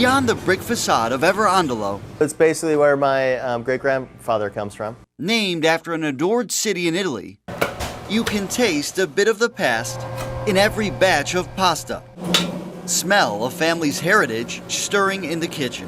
Beyond the brick facade of Andalo, it's basically where my great-grandfather comes from. Named after an adored city in Italy, you can taste a bit of the past in every batch of pasta. Smell a family's heritage stirring in the kitchen.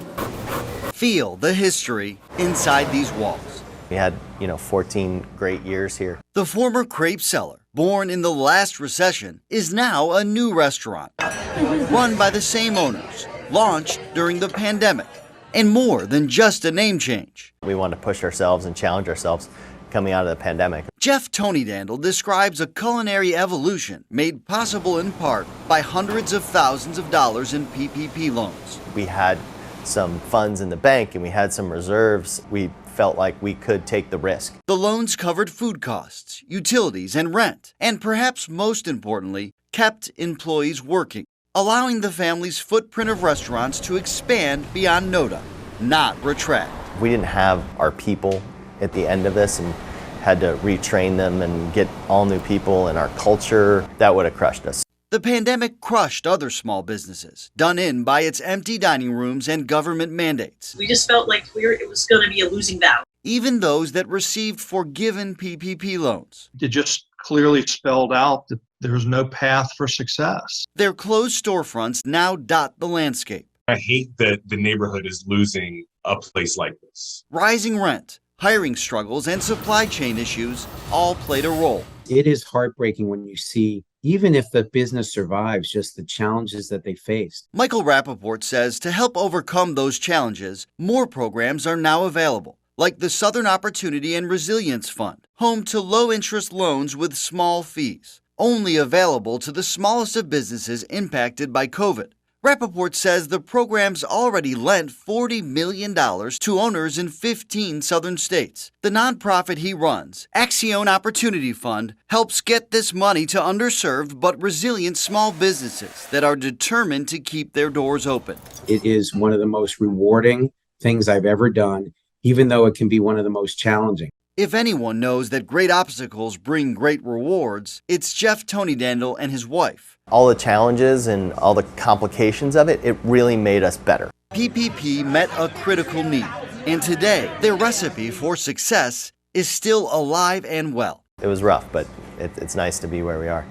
Feel the history inside these walls. We had, 14 great years here. The former Crepe Cellar, born in the last recession, is now a new restaurant. Run by the same owners, launched during the pandemic, and more than just a name change. We wanted to push ourselves and challenge ourselves coming out of the pandemic. Jeff Tonidandel describes a culinary evolution made possible in part by hundreds of thousands of dollars in PPP loans. We had some funds in the bank and we had some reserves. We felt like we could take the risk. The loans covered food costs, utilities, and rent, and perhaps most importantly, kept employees working, allowing the family's footprint of restaurants to expand beyond NoDa, not retract. We didn't have our people at the end of this and had to retrain them and get all new people in our culture. That would have crushed us. The pandemic crushed other small businesses, done in by its empty dining rooms and government mandates. We just felt like it was going to be a losing battle. Even those that received forgiven PPP loans. It just clearly spelled out that there's no path for success. Their closed storefronts now dot the landscape. I hate that the neighborhood is losing a place like this. Rising rent, hiring struggles, and supply chain issues all played a role. It is heartbreaking when you see, even if the business survives, just the challenges that they faced. Michael Rappaport says to help overcome those challenges, more programs are now available, like the Southern Opportunity and Resilience Fund, home to low-interest loans with small fees, only available to the smallest of businesses impacted by COVID. Rappaport says the program's already lent $40 million to owners in 15 southern states. The nonprofit he runs, Axion Opportunity Fund, helps get this money to underserved but resilient small businesses that are determined to keep their doors open. It is one of the most rewarding things I've ever done, even though it can be one of the most challenging. If anyone knows that great obstacles bring great rewards, it's Jeff Tonidandel and his wife. All the challenges and all the complications of it, it really made us better. PPP met a critical need, and today their recipe for success is still alive and well. It was rough, but it's nice to be where we are.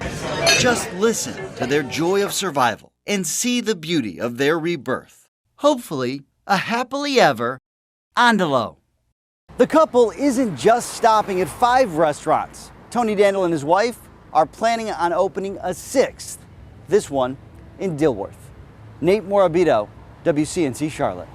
Just listen to their joy of survival and see the beauty of their rebirth. Hopefully, a happily ever Andalo. The couple isn't just stopping at 5 restaurants. Tonidandel and his wife are planning on opening a 6th, this one in Dilworth. Nate Morabito, WCNC Charlotte.